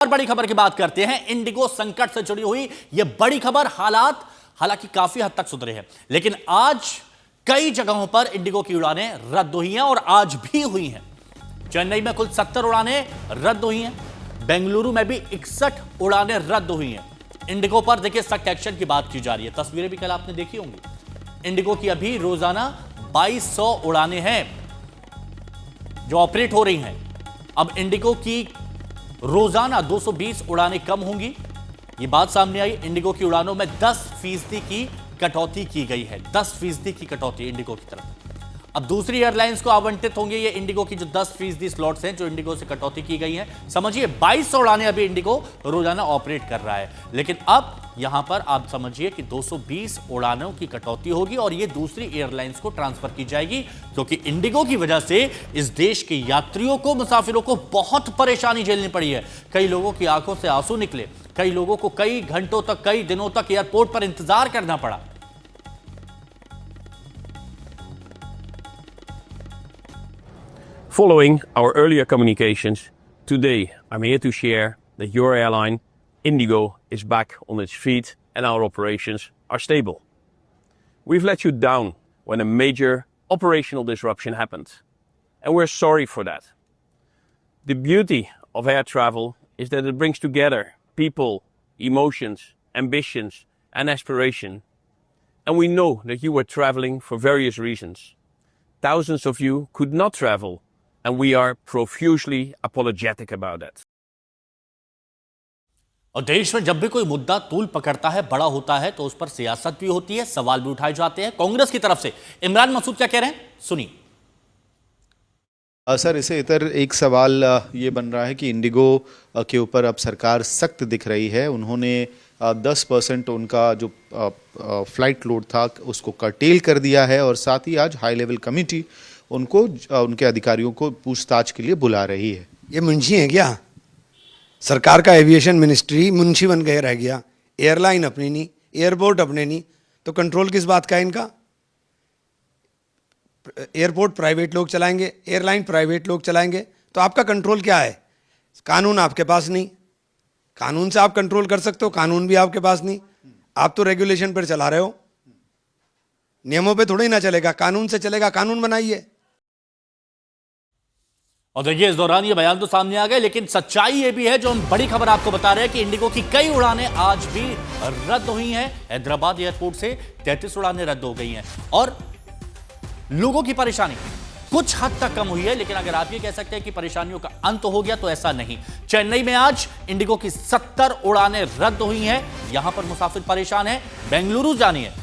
और बड़ी खबर की बात करते हैं। इंडिगो संकट से जुड़ी हुई यह बड़ी खबर। हालात हालांकि काफी हद तक सुधरे हैं, लेकिन आज कई जगहों पर इंडिगो की उड़ानें रद्द हुई हैं और आज भी हुई हैं। चेन्नई में कुल 70 उड़ानें रद्द हुई हैं। बेंगलुरु में भी 61 उड़ानें रद्द हुई हैं। इंडिगो पर देखिए सख्त एक्शन की बात की जा रही है। तस्वीरें भी कल आपने देखी होंगी। इंडिगो की अभी रोजाना 2200 उड़ानें हैं जो ऑपरेट हो रही हैं। अब इंडिगो की रोजाना 220 उड़ानें कम होंगी। यह बात सामने आई। इंडिगो की उड़ानों में 10% की कटौती की गई है। 10% की कटौती इंडिगो की तरफ। अब दूसरी एयरलाइंस को आवंटित होंगे ये इंडिगो की जो 10% स्लॉट्स हैं जो इंडिगो से कटौती की गई हैं। समझिए 2200 उड़ानें अभी इंडिगो रोजाना ऑपरेट कर रहा है, लेकिन अब यहां पर आप समझिए कि 220 उड़ानों की कटौती होगी और ये दूसरी एयरलाइंस को ट्रांसफर की जाएगी, क्योंकि इंडिगो की वजह से इस देश के यात्रियों को, मुसाफिरों को बहुत परेशानी झेलनी पड़ी है। कई लोगों की आंखों से आंसू निकले। कई लोगों को कई घंटों तक, कई दिनों तक एयरपोर्ट पर इंतजार करना पड़ा। Following our earlier communications, today I'm here to share that your airline, Indigo, is back on its feet and our operations are stable. We've let you down when a major operational disruption happened, and we're sorry for that. The beauty of air travel is that it brings together people, emotions, ambitions, and aspiration. And we know that you were traveling for various reasons. Thousands of you could not travel, and we are profusely apologetic about that. और देश में जब भी कोई मुद्दा तूल पकड़ता है, बड़ा होता है, तो उस पर सियासत भी होती है, सवाल भी उठाए जाते हैं। कांग्रेस की तरफ से इमरान मसूद क्या कह रहे हैं, सुनिए। सर, इसे इतर एक सवाल ये बन रहा है कि इंडिगो के ऊपर अब सरकार सख्त दिख रही है। उन्होंने 10% उनका जो फ्लाइट लोड था उसको कर्टेल कर दिया है और साथ ही आज हाई लेवल कमेटी उनको, उनके अधिकारियों को पूछताछ के लिए बुला रही है। ये मुंशी है क्या? सरकार का एविएशन मिनिस्ट्री मुंशी बन गए रह गया। एयरलाइन अपनी नहीं, एयरपोर्ट अपने नहीं, तो कंट्रोल किस बात का है इनका? एयरपोर्ट प्राइवेट लोग चलाएंगे, एयरलाइन प्राइवेट लोग चलाएंगे, तो आपका कंट्रोल क्या है? कानून आपके पास नहीं। कानून से आप कंट्रोल कर सकते हो, कानून भी आपके पास नहीं। आप तो रेगुलेशन पर चला रहे हो, नियमों पे थोड़ी ना चलेगा, कानून से चलेगा। कानून बनाइए। और देखिए इस दौरान ये बयान तो सामने आ गए, लेकिन सच्चाई ये भी है जो हम बड़ी खबर आपको बता रहे हैं कि इंडिगो की कई उड़ानें आज भी रद्द हुई हैं। हैदराबाद एयरपोर्ट से 33 उड़ानें रद्द हो गई हैं और लोगों की परेशानी कुछ हद तक कम हुई है। लेकिन अगर आप ये कह सकते हैं कि परेशानियों का अंत हो गया, तो ऐसा नहीं। चेन्नई में आज इंडिगो की 70 उड़ानें रद्द हुई हैं। यहां पर मुसाफिर परेशान हैं। बेंगलुरु जानी है,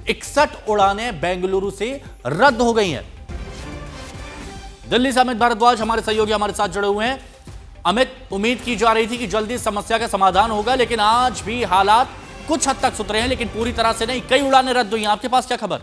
61 उड़ानें बेंगलुरु से रद्द हो गई हैं। दिल्ली से अमित भारद्वाज हमारे सहयोगी हमारे साथ जुड़े हुए हैं। अमित, उम्मीद की जा रही थी कि जल्दी समस्या का समाधान होगा, लेकिन आज भी हालात कुछ हद तक सुधरे हैं, लेकिन पूरी तरह से नहीं। कई उड़ानें रद्द हुई हैं। आपके पास क्या खबर?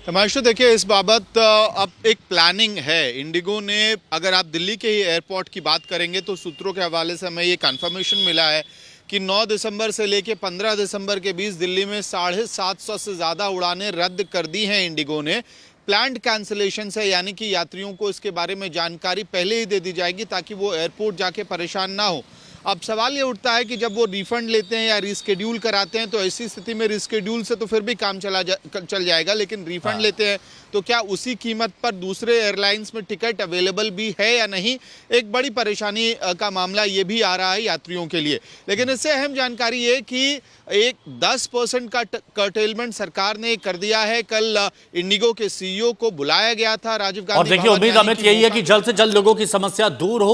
हिमांशु, देखिए इस बाबत अब एक प्लानिंग है। इंडिगो ने, अगर आप दिल्ली के ही एयरपोर्ट की बात करेंगे तो सूत्रों के हवाले से हमें ये कंफर्मेशन मिला है कि 9 दिसंबर से लेकर 15 दिसंबर के बीच दिल्ली में 750 से ज़्यादा उड़ानें रद्द कर दी हैं इंडिगो ने। प्लान्ड कैंसिलेशन है, यानी कि यात्रियों को इसके बारे में जानकारी पहले ही दे दी जाएगी ताकि वो एयरपोर्ट जाके परेशान ना हो। अब सवाल ये उठता है कि जब वो रिफंड लेते हैं या रिस्केड्यूल कराते हैं, तो ऐसी स्थिति में रिस्केड्यूल से तो फिर भी काम चल जाएगा, लेकिन रिफंड लेते हैं तो क्या उसी कीमत पर दूसरे एयरलाइंस में टिकट अवेलेबल भी है या नहीं? एक बड़ी परेशानी का मामला ये भी आ रहा है यात्रियों के लिए। लेकिन इससे अहम जानकारी ये कि एक 10% का कर्टेलमेंट सरकार ने कर दिया है। कल इंडिगो के CEO को बुलाया गया था राजीव गांधी। और देखिए उम्मीद अमित यही है कि जल्द से जल्द लोगों की समस्या दूर हो।